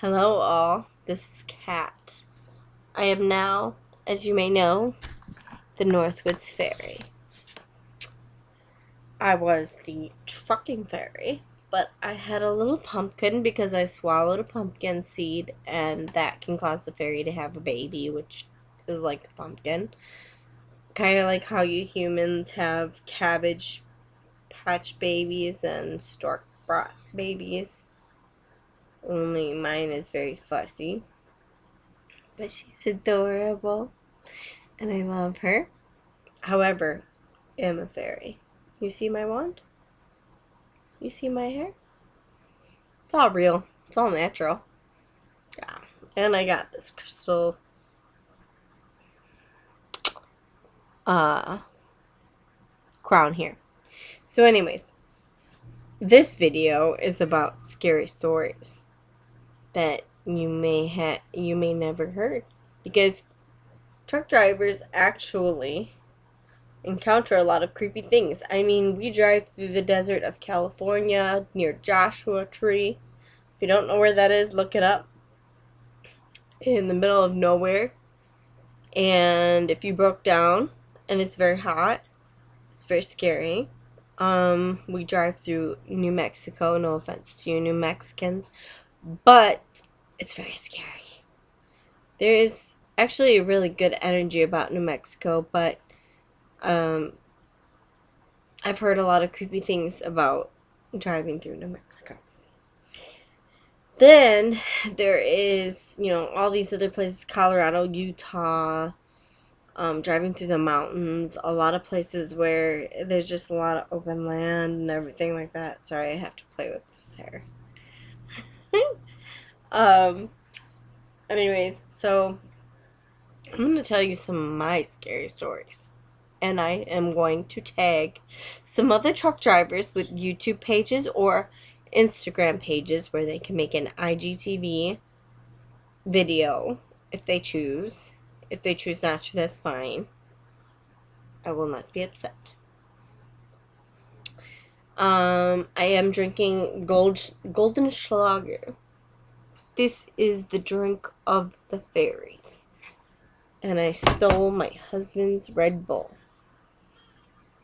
Hello, all. This is Kat. I am now, as you may know, the Northwoods Fairy. I was the trucking fairy, but I had a little pumpkin because I swallowed a pumpkin seed, and that can cause the fairy to have a baby, which is like a pumpkin. Kind of like how you humans have cabbage patch babies and stork brought babies. Only mine is very fussy. But she's adorable, and I love her. However, I am a fairy. You see my wand? You see my hair? It's all real. It's all natural. Yeah. And I got this crystal uh crown here. So anyways, this video is about scary stories that you may never heard, because truck drivers actually encounter a lot of creepy things. I mean, we drive through the desert of California near Joshua Tree. If you don't know where that is, look it up. In the middle of nowhere. And if you broke down and it's very hot, it's very scary. We drive through New Mexico. No offense to you New Mexicans, but it's very scary. There's actually a really good energy about New Mexico, but I've heard a lot of creepy things about driving through New Mexico. Then there is, all these other places, Colorado, Utah, driving through the mountains, a lot of places where there's just a lot of open land and everything like that. Sorry, I have to play with this hair. um, anyways, so I'm going to tell you some of my scary stories. And I am going to tag some other truck drivers with YouTube pages or Instagram pages where they can make an IGTV video if they choose. If they choose not to, that's fine. I will not be upset. I am drinking Golden Schlager. This is the drink of the fairies. And I stole my husband's Red Bull.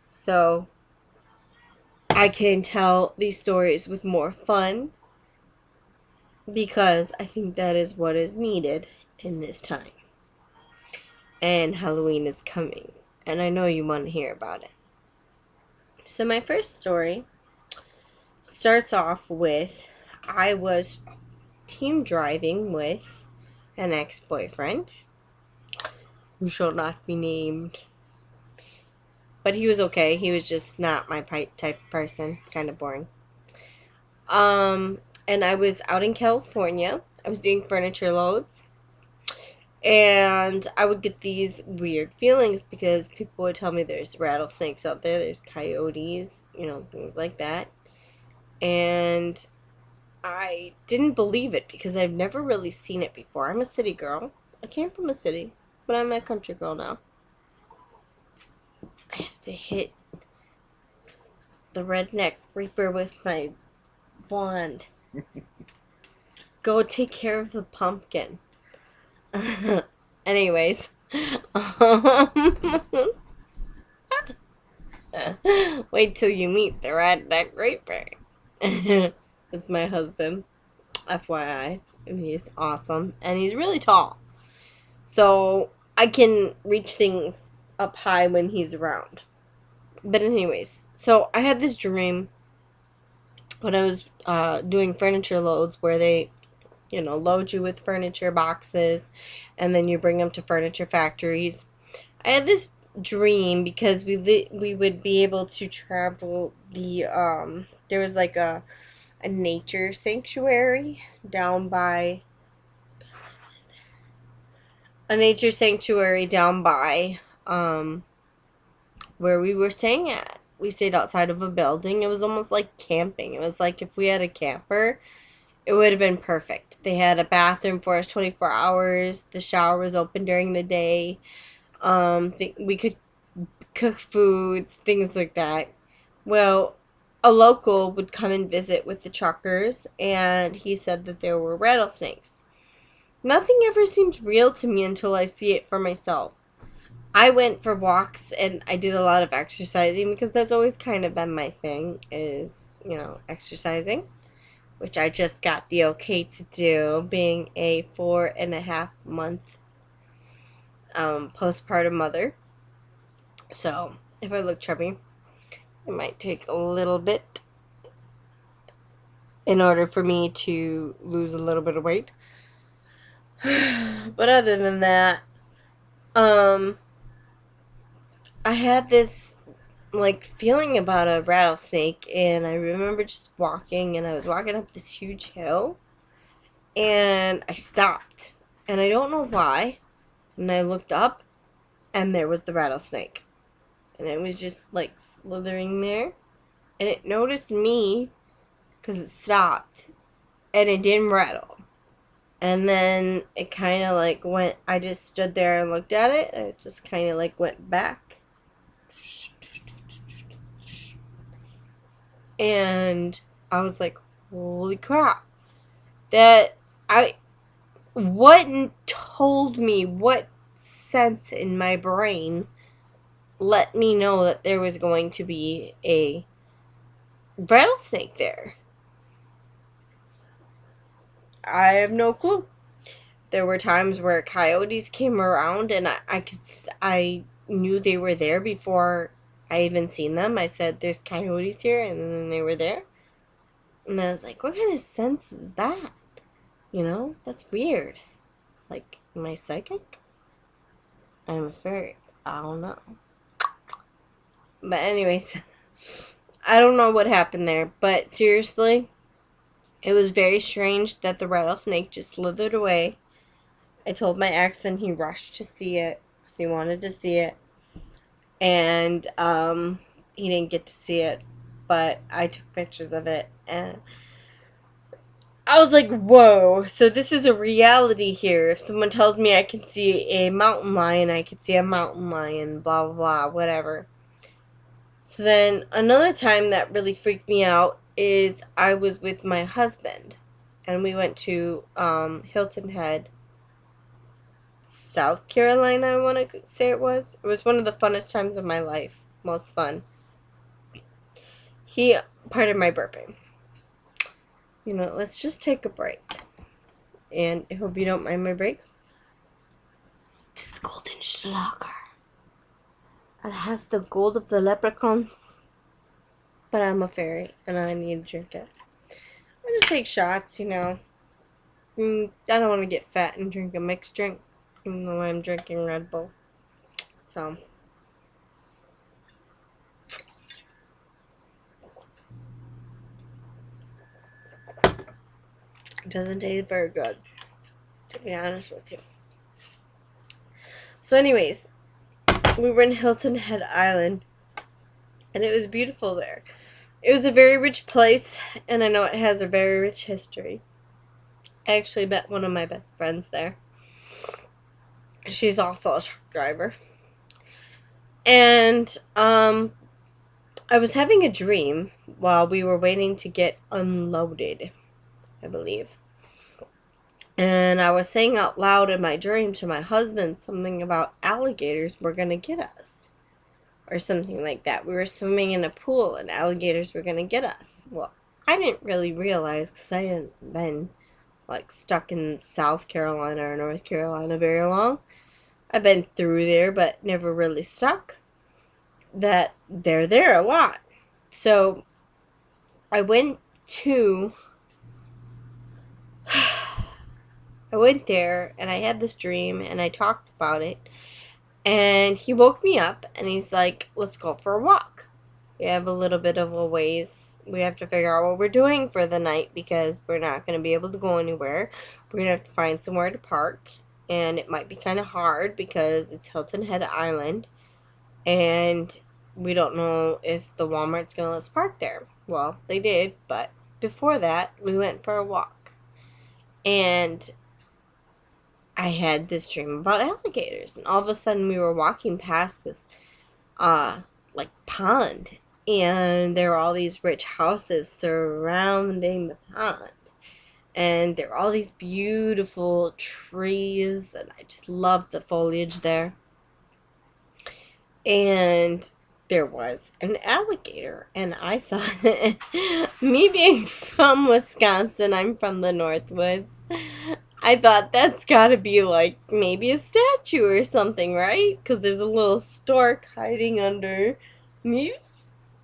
So I can tell these stories with more fun, because I think that is what is needed in this time. And Halloween is coming, and I know you want to hear about it. So my first story starts off with, I was team driving with an ex-boyfriend who shall not be named. But he was okay. He was just not my type person. Kind of boring. And I was out in California. I was doing furniture loads. And I would get these weird feelings because people would tell me there's rattlesnakes out there, there's coyotes, things like that. And I didn't believe it because I've never really seen it before. I'm a city girl. I came from a city, but I'm a country girl now. I have to hit the redneck reaper with my wand. Go take care of the pumpkin. Anyways, wait till you meet the redneck reaper. It's my husband, FYI. And he's awesome, and he's really tall, so I can reach things up high when he's around. But anyways, so I had this dream when I was doing furniture loads where they, load you with furniture boxes and then you bring them to furniture factories. I had this dream because we would be able to travel there was like a nature sanctuary down by where we were staying at. We stayed outside of a building. It was almost like camping. It was like if we had a camper, it would have been perfect. They had a bathroom for us 24 hours. The shower was open during the day. We could cook foods, things like that. Well, a local would come and visit with the truckers, and he said that there were rattlesnakes. Nothing ever seems real to me until I see it for myself. I went for walks and I did a lot of exercising because that's always kind of been my thing is, exercising, which I just got the okay to do, being a 4.5 month postpartum mother. So if I look chubby, it might take a little bit in order for me to lose a little bit of weight. But other than that, I had this feeling about a rattlesnake, and I remember just walking, and I was walking up this huge hill, and I stopped, and I don't know why, and I looked up, and there was the rattlesnake, and it was just slithering there, and it noticed me because it stopped, and it didn't rattle, and then it kind of went. I just stood there and looked at it, and it just kind of went back. And I was like, holy crap. What told me, what sense in my brain let me know that there was going to be a rattlesnake there? I have no clue. There were times where coyotes came around and I knew they were there before I even seen them. I said, there's coyotes here, and then they were there. And I was like, what kind of sense is that? That's weird. Am I psychic? I'm a fairy. I don't know. But anyways, I don't know what happened there. But seriously, it was very strange that the rattlesnake just slithered away. I told my ex, and he rushed to see it because he wanted to see it. And he didn't get to see it, but I took pictures of it, and I was like, whoa, so this is a reality here. If someone tells me I can see a mountain lion, I can see a mountain lion, blah, blah, blah, whatever. So then another time that really freaked me out is I was with my husband, and we went to Hilton Head, South Carolina, I want to say it was. It was one of the funnest times of my life. Most fun. Pardon my burping. Let's just take a break. And I hope you don't mind my breaks. This is Golden Schlager. It has the gold of the leprechauns. But I'm a fairy, and I need to drink it. I just take shots, I don't want to get fat and drink a mixed drink, even though I'm drinking Red Bull. So, it doesn't taste very good, to be honest with you. So anyways, we were in Hilton Head Island, and it was beautiful there. It was a very rich place, and I know it has a very rich history. I actually met one of my best friends there. She's also a truck driver. And I was having a dream while we were waiting to get unloaded, I believe. And I was saying out loud in my dream to my husband something about alligators were going to get us. Or something like that. We were swimming in a pool and alligators were going to get us. Well, I didn't really realize because I hadn't been stuck in South Carolina or North Carolina very long. I've been through there but never really stuck. That they're there a lot. So I went there and I had this dream and I talked about it, and he woke me up and he's like, let's go for a walk. We have a little bit of a ways. We have to figure out what we're doing for the night because we're not going to be able to go anywhere. We're going to have to find somewhere to park, and it might be kind of hard because it's Hilton Head Island and we don't know if the Walmart's going to let us park there. Well, they did, but before that, we went for a walk. And I had this dream about alligators. And all of a sudden, we were walking past this, pond. And there were all these rich houses surrounding the pond. And there were all these beautiful trees, and I just loved the foliage there. And there was an alligator, and I thought, me being from Wisconsin, I'm from the Northwoods, I thought that's gotta be like maybe a statue or something, right? Because there's a little stork hiding under me,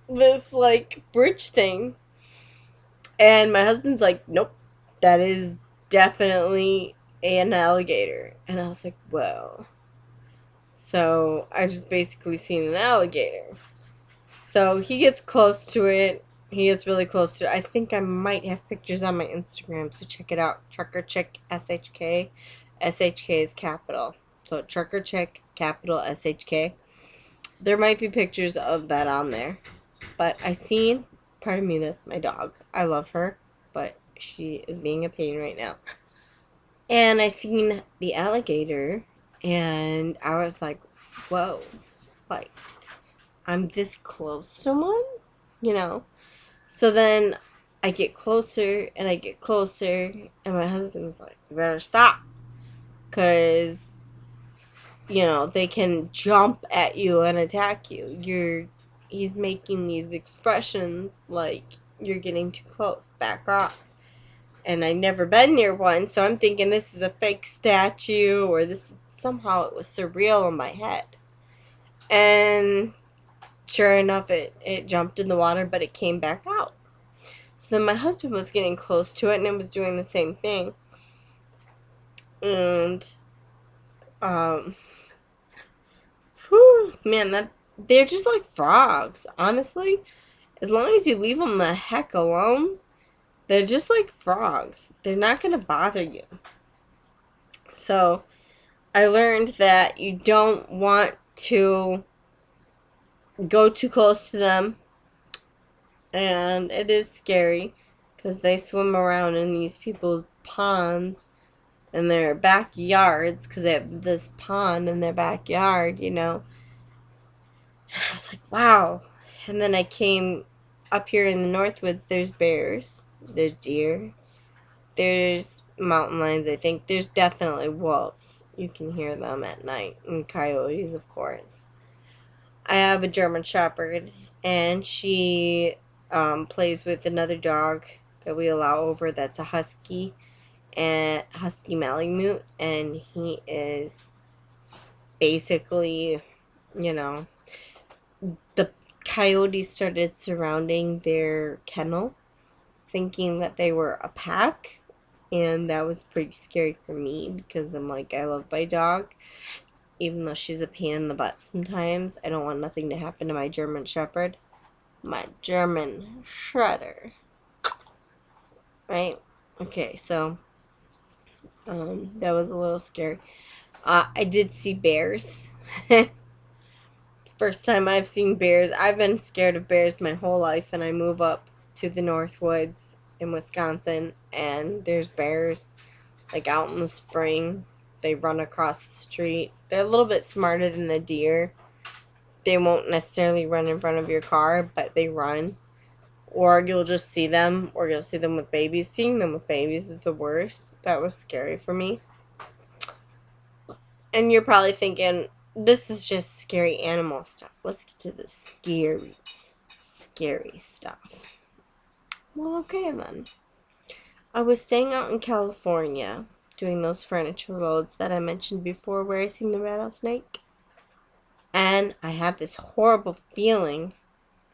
this like bridge thing. And my husband's like, nope, that is definitely an alligator. And I was like, whoa. So I just basically seen an alligator. So he gets close to it. He gets really close to it. I think I might have pictures on my Instagram, so check it out. Trucker Chick SHK. SHK is capital. So Trucker Chick, capital SHK. There might be pictures of that on there. But I seen, pardon me, that's my dog. I love her, but she is being a pain right now. And I seen the alligator, and I was like, whoa, like, I'm this close to one, you know? So then I get closer, and I get closer, and my husband's like, you better stop. Because, you know, they can jump at you and attack you. He's making these expressions like, you're getting too close, back off. And I'd never been near one, so I'm thinking this is a fake statue, or this somehow it was surreal in my head. And sure enough, it jumped in the water, but it came back out. So then my husband was getting close to it, and it was doing the same thing. And, man, they're just like frogs, honestly. As long as you leave them the heck alone, they're just like frogs. They're not going to bother you. So I learned that you don't want to go too close to them. And it is scary because they swim around in these people's ponds in their backyards, because they have this pond in their backyard, you know. I was like, wow. And then I came up here in the Northwoods. There's bears, there's deer, there's mountain lions, I think. There's definitely wolves. You can hear them at night. And coyotes, of course. I have a German Shepherd, and she plays with another dog that we allow over that's a Husky, and Husky Malamute, and he is basically, you know, the coyotes started surrounding their kennel, thinking that they were a pack, and that was pretty scary for me because I'm like, I love my dog, even though she's a pain in the butt sometimes. I don't want nothing to happen to my German Shepherd, my German Shredder, right? Okay, so that was a little scary. I did see bears. First time I've seen bears. I've been scared of bears my whole life, and I move up to the Northwoods in Wisconsin, and there's bears like out in the spring. They run across the street. They're a little bit smarter than the deer. They won't necessarily run in front of your car, but they run. Or you'll just see them, or you'll see them with babies. Seeing them with babies is the worst. That was scary for me. And you're probably thinking, this is just scary animal stuff. Let's get to the scary stuff. Well, okay then. I was staying out in California doing those furniture loads that I mentioned before where I seen the rattlesnake. And I had this horrible feeling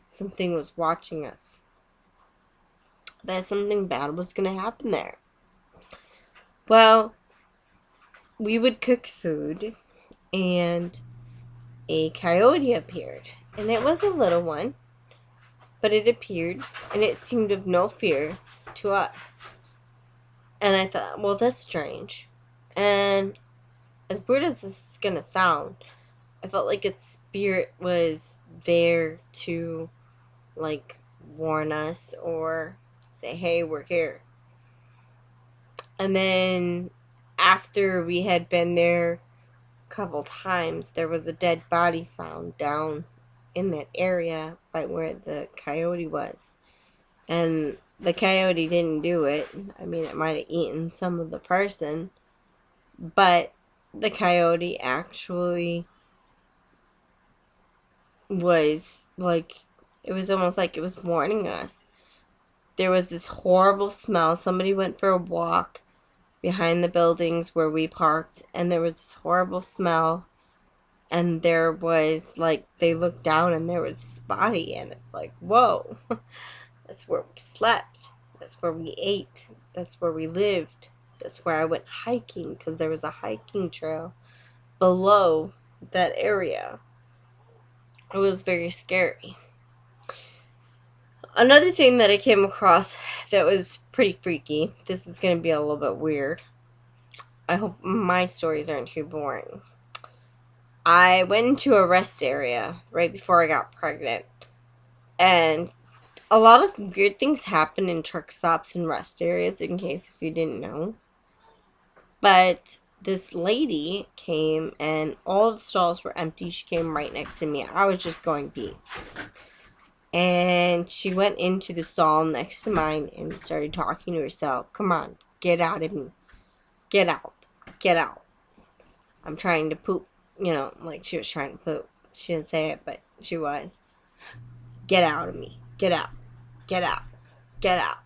something was watching us. That something bad was going to happen there. Well, we would cook food, and a coyote appeared. And it was a little one, but it appeared, and it seemed of no fear to us. And I thought, well, that's strange. And as weird as this is going to sound, I felt like its spirit was there to, like, warn us or say, hey, we're here. And then after we had been there a couple times, there was a dead body found down in that area by where the coyote was. And the coyote didn't do it. I mean, it might have eaten some of the person, but the coyote actually was like, it was almost like it was warning us. There was this horrible smell. Somebody went for a walk behind the buildings where we parked, and there was this horrible smell. And there was, like, they looked down and there was this body, and it's like, whoa, that's where we slept. That's where we ate. That's where we lived. That's where I went hiking, because there was a hiking trail below that area. It was very scary. Another thing that I came across that was pretty freaky, this is going to be a little bit weird. I hope my stories aren't too boring. I went into a rest area right before I got pregnant, and a lot of weird things happen in truck stops and rest areas, in case if you didn't know. But this lady came, and all the stalls were empty. She came right next to me. I was just going pee. And she went into the stall next to mine and started talking to herself. Come on, get out of me. Get out. Get out. I'm trying to poop. You know, like she was trying to poop. She didn't say it, but she was. Get out of me. Get out. Get out. Get out.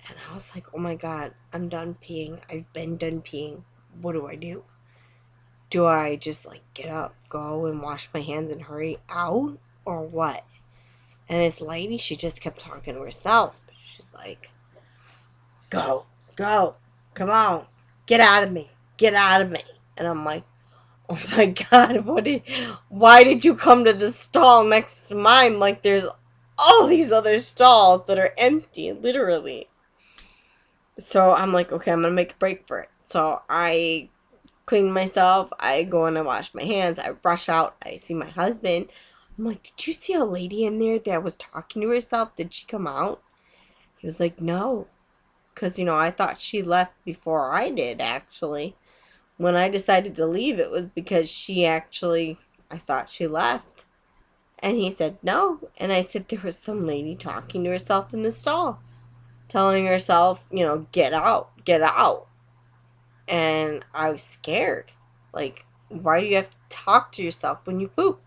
And I was like, oh my God, I'm done peeing. I've been done peeing. What do I do? Do I just like get up, go and wash my hands and hurry out? Or what? And this lady, she just kept talking to herself. She's like, go, come on, get out of me, get out of me. And I'm like, oh my God, why did you come to the stall next to mine? Like there's all these other stalls that are empty, literally. So I'm like, okay, I'm going to make a break for it. So I clean myself. I go in and wash my hands. I rush out. I see my husband. I'm like, did you see a lady in there that was talking to herself? Did she come out? He was like, no. Because, I thought she left before I did, actually. When I decided to leave, it was because I thought she left. And he said, no. And I said, there was some lady talking to herself in the stall, telling herself, get out, get out. And I was scared. Like, why do you have to talk to yourself when you poop?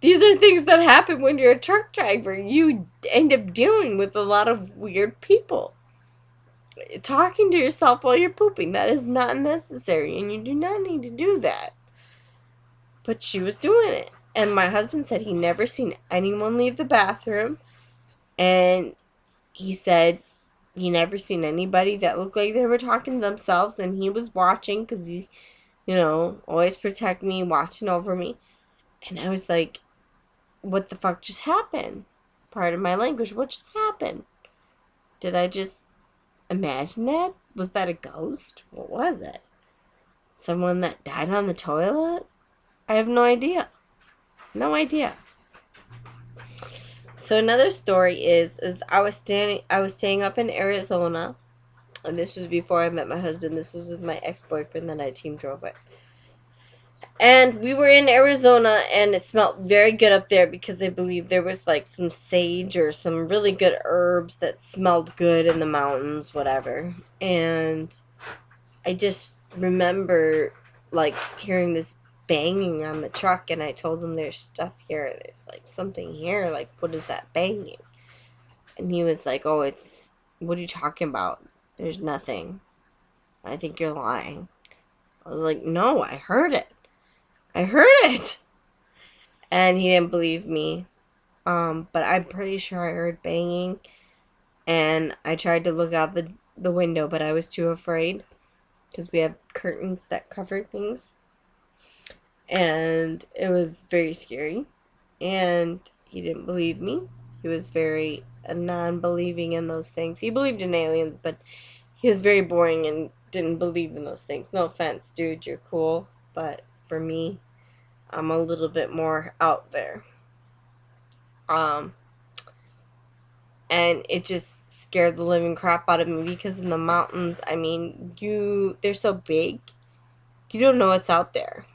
These are things that happen when you're a truck driver. You end up dealing with a lot of weird people. Talking to yourself while you're pooping, that is not necessary, and you do not need to do that. But she was doing it. And my husband said he never seen anyone leave the bathroom. And he said he never seen anybody that looked like they were talking to themselves. And he was watching because he, always protect me, watching over me. And I was like, what the fuck just happened? Pardon my language, what just happened? Did I just imagine that? Was that a ghost? What was it? Someone that died on the toilet? I have no idea. No idea. So another story is I was staying up in Arizona, and this was before I met my husband. This was with my ex-boyfriend that I team drove with. And we were in Arizona, and it smelled very good up there because I believe there was like some sage or some really good herbs that smelled good in the mountains, whatever. And I just remember like hearing this banging on the truck, and I told him there's stuff here. There's like something here. Like, what is that banging? And he was like, oh, what are you talking about? There's nothing. I think you're lying. I was like, no, I heard it. I heard it. And he didn't believe me. But I'm pretty sure I heard banging. And I tried to look out the window, but I was too afraid. Because we have curtains that cover things. And it was very scary. And he didn't believe me. He was very non-believing in those things. He believed in aliens, but he was very boring and didn't believe in those things. No offense, dude, you're cool. But for me, I'm a little bit more out there. And it just scared the living crap out of me because in the mountains, I mean, they're so big, you don't know what's out there.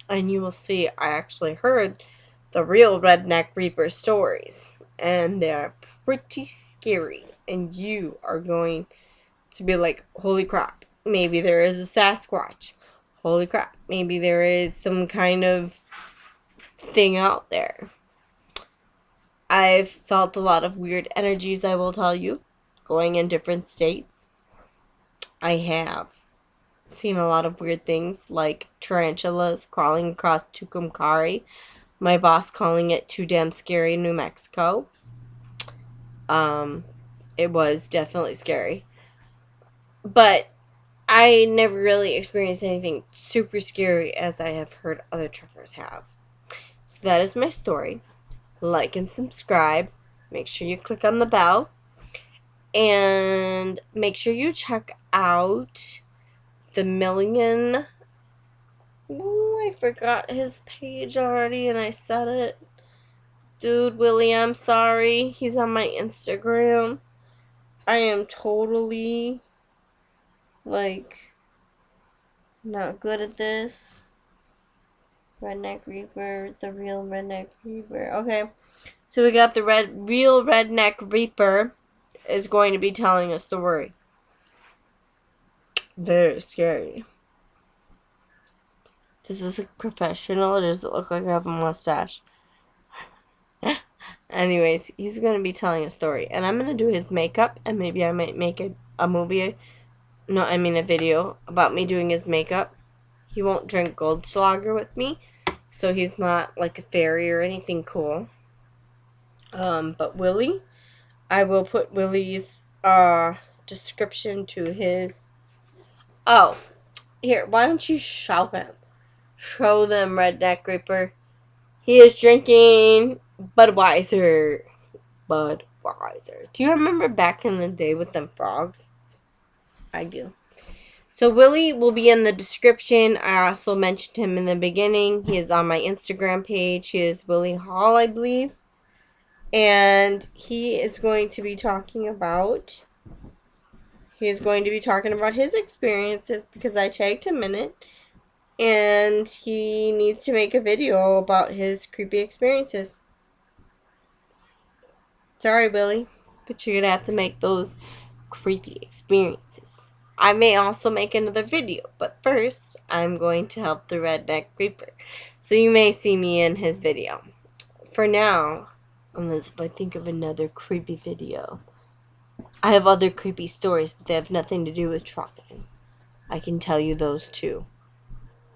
and you will see I actually heard the real Redneck Reaper stories, and they're pretty scary, and you are going to be like, holy crap, maybe there is a Sasquatch. Holy crap, maybe there is some kind of thing out there. I've felt a lot of weird energies, I will tell you, going in different states. I have seen a lot of weird things like tarantulas crawling across Tucumcari. My boss calling it too damn scary in New Mexico. It was definitely scary. But I never really experienced anything super scary as I have heard other truckers have. So that is my story. Like and subscribe. Make sure you click on the bell. And make sure you check out the Million. Ooh, I forgot his page already and I said it. Dude, Willie, I'm sorry. He's on my Instagram. I am totally, like, not good at this. Redneck Reaper, the real Redneck Reaper. Okay, so we got the real Redneck Reaper is going to be telling a story. Very scary. Does this look professional or does it look like I have a mustache? Anyways, he's going to be telling a story. And I'm going to do his makeup. And maybe I might make a movie. No, I mean a video about me doing his makeup. He won't drink Goldschlager with me. So he's not like a fairy or anything cool. But Willie, I will put Willie's description to his... Oh, here, why don't you show him? Show them, Redneck Reaper. He is drinking Budweiser. Budweiser. Do you remember back in the day with them frogs? I do. So Willie will be in the description. I also mentioned him in the beginning. He is on my Instagram page. He is Willie Hall, I believe. And he is going to be talking about... his experiences because I tagged him in it. And he needs to make a video about his creepy experiences. Sorry, Willie, but you're going to have to make those creepy experiences. I may also make another video, but first, I'm going to help the Redneck Reaper. So you may see me in his video. For now, unless if I think of another creepy video. I have other creepy stories, but they have nothing to do with trucking. I can tell you those too.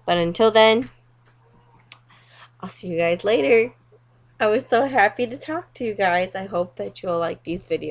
But until then, I'll see you guys later. I was so happy to talk to you guys. I hope that you'll like these videos.